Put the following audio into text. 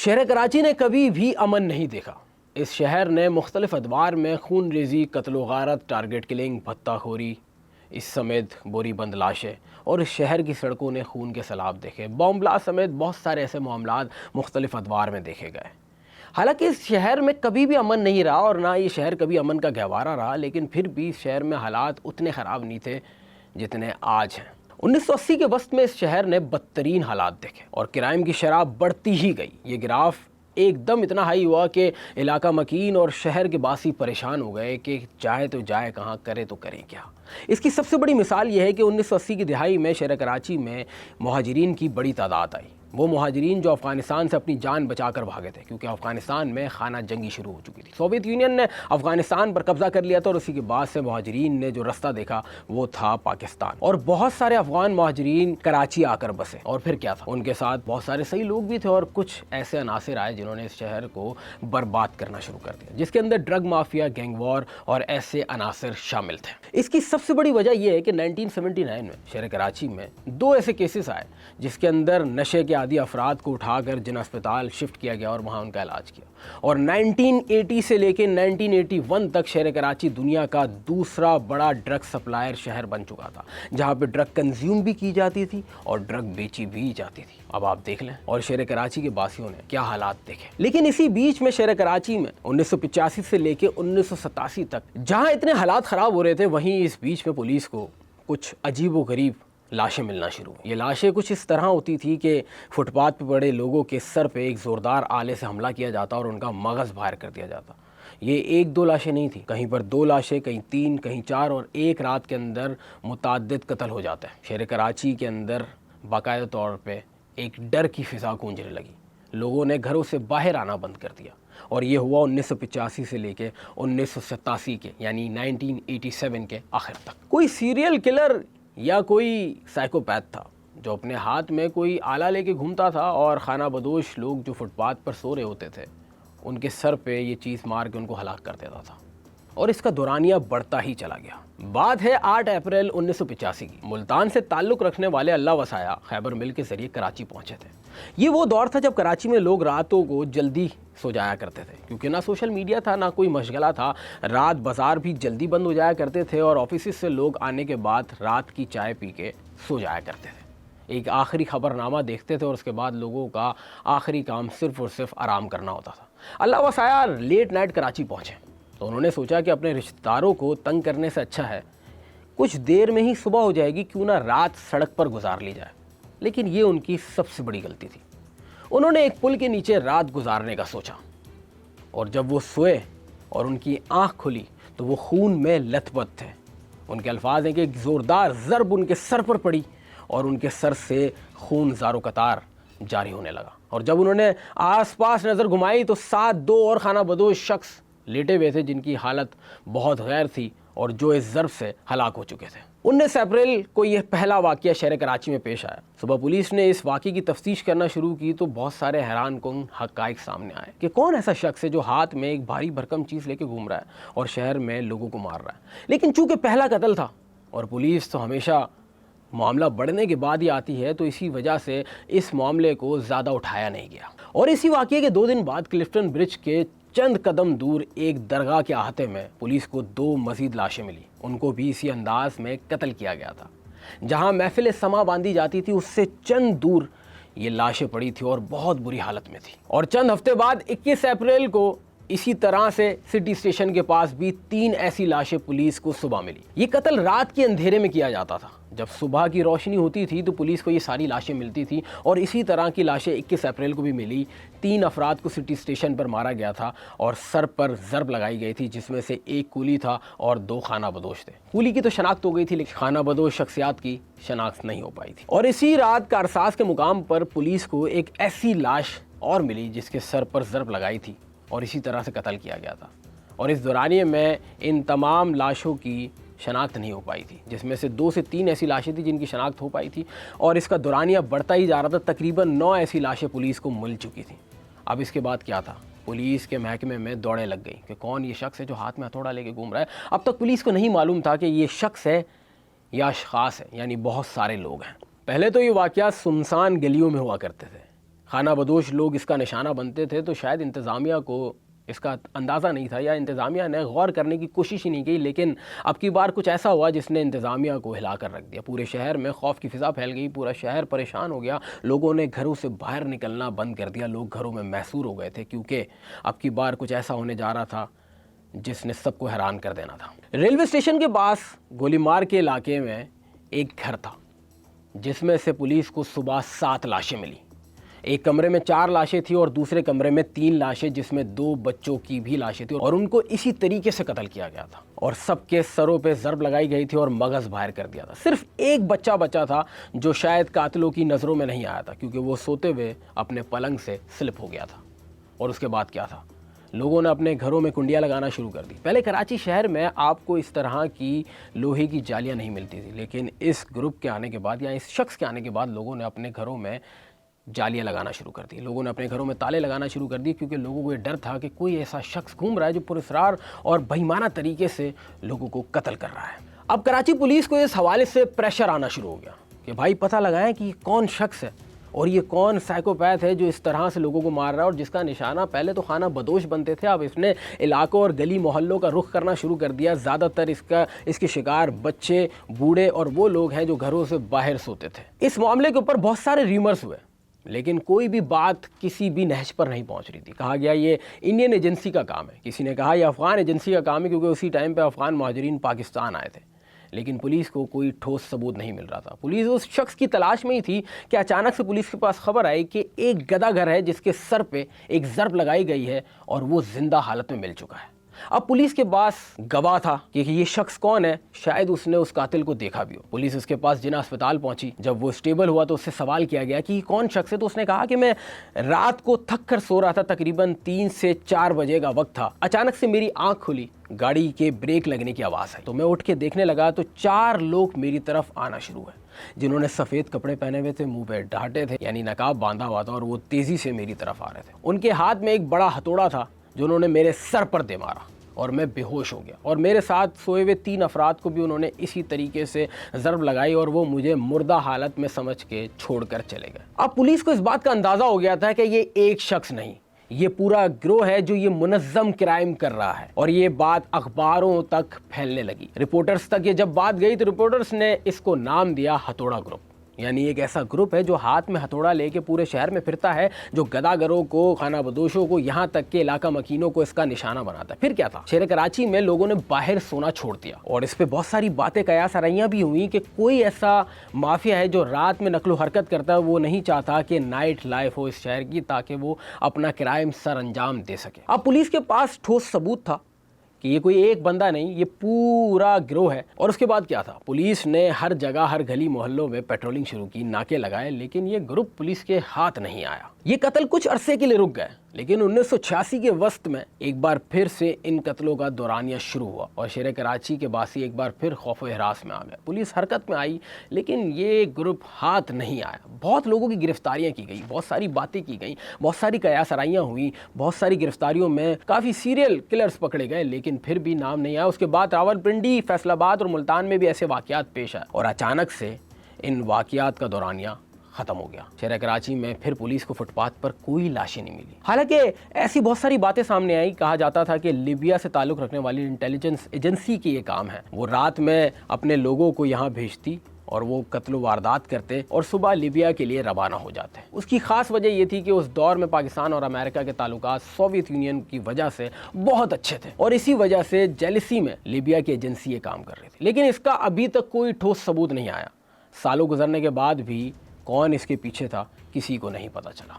شہر کراچی نے کبھی بھی امن نہیں دیکھا۔ اس شہر نے مختلف ادوار میں خون ریزی، قتل و غارت، ٹارگٹ کلنگ، بھتہ خوری، اس سمیت بوری بند لاشیں، اور اس شہر کی سڑکوں نے خون کے سیلاب دیکھے۔ بم بلاسٹ سمیت بہت سارے ایسے معاملات مختلف ادوار میں دیکھے گئے۔ حالانکہ اس شہر میں کبھی بھی امن نہیں رہا اور نہ یہ شہر کبھی امن کا گہوارہ رہا، لیکن پھر بھی اس شہر میں حالات اتنے خراب نہیں تھے جتنے آج ہیں۔ 1980 کے وسط میں اس شہر نے بدترین حالات دیکھے اور کرائم کی شرح بڑھتی ہی گئی۔ یہ گراف ایک دم اتنا ہائی ہوا کہ علاقہ مکین اور شہر کے باسی پریشان ہو گئے کہ جائے تو جائے کہاں، کرے تو کرے کیا۔ اس کی سب سے بڑی مثال یہ ہے کہ 1980 کی دہائی میں شہر کراچی میں مہاجرین کی بڑی تعداد آئی۔ وہ مہاجرین جو افغانستان سے اپنی جان بچا کر بھاگے تھے، کیونکہ افغانستان میں خانہ جنگی شروع ہو چکی تھی۔ سوویت یونین نے افغانستان پر قبضہ کر لیا تھا اور اسی کے بعد سے مہاجرین نے جو رستہ دیکھا وہ تھا پاکستان، اور بہت سارے افغان مہاجرین کراچی آ کر بسے۔ اور پھر کیا تھا، ان کے ساتھ بہت سارے صحیح لوگ بھی تھے اور کچھ ایسے عناصر آئے جنہوں نے اس شہر کو برباد کرنا شروع کر دیا، جس کے اندر ڈرگ مافیا، گینگ وار اور ایسے عناصر شامل تھے۔ اس کی سب سے بڑی وجہ یہ ہے کہ 1979 میں شہر کراچی میں 2 ایسے کیسز آئے جس کے اندر نشے کے عادی افراد کو اٹھا کر جن اسپتال شفٹ کیا گیا اور وہاں ان کا علاج کیا۔ اور 1980 سے لے کے 1981 تک شہر کراچی دنیا کا دوسرا بڑا ڈرگ سپلائر شہر بن چکا تھا، جہاں پہ ڈرگ کنزیوم بھی کی جاتی تھی اور ڈرگ بیچی بھی جاتی تھی۔ اب آپ دیکھ لیں اور شہر کراچی کے باسیوں نے کیا حالات دیکھے۔ لیکن اسی بیچ میں شہر کراچی میں 1985 سے لے کے 1987 تک جہاں اتنے حالات خراب ہو رہے تھے، وہیں اس بیچ میں پولیس کو کچھ عجیب و غریب لاشیں ملنا شروع ہوئی۔ یہ لاشیں کچھ اس طرح ہوتی تھی کہ فٹ پاتھ پہ پڑے لوگوں کے سر پہ ایک زوردار آلے سے حملہ کیا جاتا اور ان کا مغز باہر کر دیا جاتا۔ یہ 1-2 لاشیں نہیں تھیں، کہیں پر 2 لاشیں، کہیں 3، کہیں 4، اور ایک رات کے اندر متعدد قتل ہو جاتا ہے۔ شہر کراچی کے اندر باقاعدہ طور پہ ایک ڈر کی فضا گونجنے لگی، لوگوں نے گھروں سے باہر آنا بند کر دیا، اور یہ ہوا 1985 سے لے کے 1987 کے یعنی 1987 کے آخر تک۔ کوئی سیریل کلر یا کوئی سائیکوپیتھ تھا جو اپنے ہاتھ میں کوئی آلہ لے کے گھومتا تھا اور خانہ بدوش لوگ جو فٹ پاتھ پر سو رہے ہوتے تھے ان کے سر پہ یہ چیز مار کے ان کو ہلاک کر دیتا تھا، اور اس کا دورانیہ بڑھتا ہی چلا گیا۔ بات ہے 8 اپریل 1985 کی۔ ملتان سے تعلق رکھنے والے اللہ وسایا خیبر مل کے ذریعے کراچی پہنچے تھے۔ یہ وہ دور تھا جب کراچی میں لوگ راتوں کو جلدی سو جایا کرتے تھے، کیونکہ نہ سوشل میڈیا تھا، نہ کوئی مشغلہ تھا۔ رات بازار بھی جلدی بند ہو جایا کرتے تھے اور آفیسز سے لوگ آنے کے بعد رات کی چائے پی کے سو جایا کرتے تھے، ایک آخری خبر نامہ دیکھتے تھے اور اس کے بعد لوگوں کا آخری کام صرف اور صرف آرام کرنا ہوتا تھا۔ اللہ وسایا لیٹ نائٹ کراچی پہنچے تو انہوں نے سوچا کہ اپنے رشتہ داروں کو تنگ کرنے سے اچھا ہے کچھ دیر میں ہی صبح ہو جائے گی، کیوں نہ رات سڑک پر گزار لی جائے۔ لیکن یہ ان کی سب سے بڑی غلطی تھی۔ انہوں نے ایک پل کے نیچے رات گزارنے کا سوچا، اور جب وہ سوئے اور ان کی آنکھ کھلی تو وہ خون میں لت پت تھے۔ ان کے الفاظ ہیں کہ ایک زوردار ضرب ان کے سر پر پڑی اور ان کے سر سے خون زارو قطار جاری ہونے لگا، اور جب انہوں نے آس پاس نظر گھمائی تو ساتھ 2 اور خانہ بدوش شخص لیٹے ہوئے تھے جن کی حالت بہت غیر تھی اور جو اس ضرب سے ہلاک ہو چکے تھے۔ 19 اپریل کو یہ پہلا واقعہ شہر کراچی میں پیش آیا۔ صبح پولیس نے اس واقعے کی تفتیش کرنا شروع کی تو بہت سارے حیران کن حقائق سامنے آئے کہ کون ایسا شخص ہے جو ہاتھ میں ایک بھاری بھرکم چیز لے کے گھوم رہا ہے اور شہر میں لوگوں کو مار رہا ہے۔ لیکن چونکہ پہلا قتل تھا اور پولیس تو ہمیشہ معاملہ بڑھنے کے بعد ہی آتی ہے، تو اسی وجہ سے اس معاملے کو زیادہ اٹھایا نہیں گیا۔ اور اسی واقعے کے 2 دن بعد کلفٹن برج کے چند قدم دور ایک درگاہ کے احاطے میں پولیس کو 2 مزید لاشیں ملی۔ ان کو بھی اسی انداز میں قتل کیا گیا تھا۔ جہاں محفل سما باندھی جاتی تھی اس سے چند دور یہ لاشیں پڑی تھی اور بہت بری حالت میں تھی۔ اور چند ہفتے بعد 21 اپریل کو اسی طرح سے سٹی اسٹیشن کے پاس بھی 3 ایسی لاشیں پولیس کو صبح ملی۔ یہ قتل رات کے اندھیرے میں کیا جاتا تھا، جب صبح کی روشنی ہوتی تھی تو پولیس کو یہ ساری لاشیں ملتی تھی، اور اسی طرح کی لاشیں 21 اپریل کو بھی ملی۔ 3 افراد کو سٹی اسٹیشن پر مارا گیا تھا اور سر پر ضرب لگائی گئی تھی، جس میں سے 1 کولی تھا اور 2 خانہ بدوش تھے۔ کولی کی تو شناخت ہو گئی تھی لیکن خانہ بدوش شخصیات کی شناخت نہیں ہو پائی تھی۔ اور اسی رات کارساز کے مقام پر پولیس کو ایک ایسی لاش اور ملی جس کے سر پر ضرب لگائی تھی اور اسی طرح سے قتل کیا گیا تھا، اور اس دورانیے میں ان تمام لاشوں کی شناخت نہیں ہو پائی تھی، جس میں سے 2 سے 3 ایسی لاشیں تھیں جن کی شناخت ہو پائی تھی، اور اس کا دورانیہ بڑھتا ہی جا رہا تھا۔ تقریباً 9 ایسی لاشیں پولیس کو مل چکی تھیں۔ اب اس کے بعد کیا تھا، پولیس کے محکمے میں دوڑیں لگ گئی کہ کون یہ شخص ہے جو ہاتھ میں ہتھوڑا لے کے گھوم رہا ہے۔ اب تک پولیس کو نہیں معلوم تھا کہ یہ شخص ہے یا اشخاص ہے، یعنی بہت سارے لوگ ہیں۔ پہلے تو یہ واقعات سنسان گلیوں میں ہوا کرتے تھے، خانہ بدوش لوگ اس کا نشانہ بنتے تھے تو شاید انتظامیہ کو اس کا اندازہ نہیں تھا یا انتظامیہ نے غور کرنے کی کوشش ہی نہیں کی، لیکن اب کی بار کچھ ایسا ہوا جس نے انتظامیہ کو ہلا کر رکھ دیا۔ پورے شہر میں خوف کی فضا پھیل گئی، پورا شہر پریشان ہو گیا، لوگوں نے گھروں سے باہر نکلنا بند کر دیا، لوگ گھروں میں محصور ہو گئے تھے کیونکہ اب کی بار کچھ ایسا ہونے جا رہا تھا جس نے سب کو حیران کر دینا تھا۔ ریلوے اسٹیشن کے پاس گولی مار کے علاقے میں ایک گھر تھا جس میں سے پولیس کو صبح 7 لاشیں ملی۔ ایک کمرے میں 4 لاشیں تھیں اور دوسرے کمرے میں 3 لاشیں جس میں 2 بچوں کی بھی لاشیں تھیں، اور ان کو اسی طریقے سے قتل کیا گیا تھا اور سب کے سروں پہ ضرب لگائی گئی تھی اور مغز باہر کر دیا تھا۔ صرف ایک بچہ بچا تھا جو شاید قاتلوں کی نظروں میں نہیں آیا تھا کیونکہ وہ سوتے ہوئے اپنے پلنگ سے سلپ ہو گیا تھا۔ اور اس کے بعد کیا تھا؟ لوگوں نے اپنے گھروں میں کنڈیاں لگانا شروع کر دی۔ پہلے کراچی شہر میں آپ کو اس طرح کی لوہے کی جالیاں نہیں ملتی تھی، لیکن اس گروپ کے آنے کے بعد یا اس شخص کے آنے کے بعد لوگوں نے اپنے گھروں میں جالیاں لگانا شروع کر دی۔ لوگوں نے اپنے گھروں میں تالے لگانا شروع کر دی کیونکہ لوگوں کو یہ ڈر تھا کہ کوئی ایسا شخص گھوم رہا ہے جو پراسرار اور بےایمانہ طریقے سے لوگوں کو قتل کر رہا ہے۔ اب کراچی پولیس کو اس حوالے سے پریشر آنا شروع ہو گیا کہ بھائی پتہ لگائیں کہ یہ کون شخص ہے اور یہ کون سائیکوپیتھ ہے جو اس طرح سے لوگوں کو مار رہا ہے اور جس کا نشانہ پہلے تو خانہ بدوش بنتے تھے، اب اس نے علاقوں اور گلی محلوں کا رخ کرنا شروع کر دیا۔ زیادہ تر اس کے شکار بچے، بوڑھے اور وہ لوگ ہیں جو گھروں سے باہر سوتے تھے۔ اس معاملے کے اوپر بہت سارے ریمرز ہوئے لیکن کوئی بھی بات کسی بھی نہج پر نہیں پہنچ رہی تھی۔ کہا گیا یہ انڈین ایجنسی کا کام ہے، کسی نے کہا یہ افغان ایجنسی کا کام ہے کیونکہ اسی ٹائم پہ افغان مہاجرین پاکستان آئے تھے، لیکن پولیس کو کوئی ٹھوس ثبوت نہیں مل رہا تھا۔ پولیس اس شخص کی تلاش میں ہی تھی کہ اچانک سے پولیس کے پاس خبر آئی کہ ایک گدھا گھر ہے جس کے سر پہ ایک ضرب لگائی گئی ہے اور وہ زندہ حالت میں مل چکا ہے۔ اب پولیس کے پاس گواہ تھا کہ یہ شخص کون ہے، شاید اس نے اس قاتل کو دیکھا بھی ہو۔ پولیس اس کے پاس جناح اسپتال پہنچی، جب وہ اسٹیبل ہوا تو اس سے سوال کیا گیا کہ یہ کون شخص ہے، تو اس نے کہا کہ میں رات کو تھک کر سو رہا تھا، تقریباً 3 سے 4 بجے کا وقت تھا، اچانک سے میری آنکھ کھلی، گاڑی کے بریک لگنے کی آواز آئی تو میں اٹھ کے دیکھنے لگا تو 4 لوگ میری طرف آنا شروع ہوئے جنہوں نے سفید کپڑے پہنے ہوئے تھے، منہ پہ ڈھانٹے تھے یعنی نقاب باندھا ہوا تھا، اور وہ تیزی سے میری طرف آ رہے تھے۔ ان کے ہاتھ میں ایک بڑا ہتھوڑا تھا جو انہوں نے میرے سر پر دے مارا اور میں بے ہوش ہو گیا، اور میرے ساتھ سوئے ہوئے 3 افراد کو بھی انہوں نے اسی طریقے سے ضرب لگائی اور وہ مجھے مردہ حالت میں سمجھ کے چھوڑ کر چلے گئے۔ اب پولیس کو اس بات کا اندازہ ہو گیا تھا کہ یہ ایک شخص نہیں، یہ پورا گروہ ہے جو یہ منظم کرائم کر رہا ہے، اور یہ بات اخباروں تک پھیلنے لگی۔ رپورٹرز تک یہ جب بات گئی تو رپورٹرز نے اس کو نام دیا ہتھوڑا گروپ، یعنی ایک ایسا گروپ ہے جو ہاتھ میں ہتھوڑا لے کے پورے شہر میں پھرتا ہے، جو گداگروں کو، خانہ بدوشوں کو، یہاں تک کہ علاقہ مکینوں کو اس کا نشانہ بناتا ہے۔ پھر کیا تھا؟ شہر کراچی میں لوگوں نے باہر سونا چھوڑ دیا اور اس پہ بہت ساری باتیں قیاس آرائیاں بھی ہوئیں کہ کوئی ایسا مافیا ہے جو رات میں نقل و حرکت کرتا ہے، وہ نہیں چاہتا کہ نائٹ لائف ہو اس شہر کی تاکہ وہ اپنا کرائم سر انجام دے سکے۔ اب پولیس کے پاس ٹھوس ثبوت تھا کہ یہ کوئی ایک بندہ نہیں، یہ پورا گروہ ہے۔ اور اس کے بعد کیا تھا؟ پولیس نے ہر جگہ، ہر گلی محلوں میں پیٹرولنگ شروع کی، ناکے لگائے، لیکن یہ گروپ پولیس کے ہاتھ نہیں آیا۔ یہ قتل کچھ عرصے کے لیے رک گئے، لیکن 1986 کے وسط میں ایک بار پھر سے ان قتلوں کا دورانیہ شروع ہوا اور شہر کراچی کے باسی ایک بار پھر خوف و ہراس میں آ گئے۔ پولیس حرکت میں آئی لیکن یہ گروپ ہاتھ نہیں آیا۔ بہت لوگوں کی گرفتاریاں کی گئی، بہت ساری باتیں کی گئیں، بہت ساری قیاس آرائیاں ہوئیں، بہت ساری گرفتاریوں میں کافی سیریل کلرز پکڑے گئے، لیکن پھر بھی نام نہیں آیا۔ اس کے بعد راولپنڈی، فیصل آباد اور ملتان میں بھی ایسے واقعات پیش آئے اور اچانک سے ان واقعات کا دورانیہ ختم ہو گیا۔ شہر کراچی میں پھر پولیس کو فٹ پاتھ پر کوئی لاشیں نہیں ملی۔ حالانکہ ایسی بہت ساری باتیں سامنے آئی، کہا جاتا تھا کہ لیبیا سے تعلق رکھنے والی انٹیلیجنس ایجنسی کی یہ کام ہے، وہ رات میں اپنے لوگوں کو یہاں بھیجتی اور وہ قتل و واردات کرتے اور صبح لیبیا کے لیے روانہ ہو جاتے۔ اس کی خاص وجہ یہ تھی کہ اس دور میں پاکستان اور امریکہ کے تعلقات سوویت یونین کی وجہ سے بہت اچھے تھے اور اسی وجہ سے جیلسی میں لیبیا کی ایجنسی یہ کام کر رہی تھی، لیکن اس کا ابھی تک کوئی ٹھوس ثبوت نہیں آیا۔ سالوں گزرنے کے بعد بھی کون اس کے پیچھے تھا کسی کو نہیں پتہ چلا۔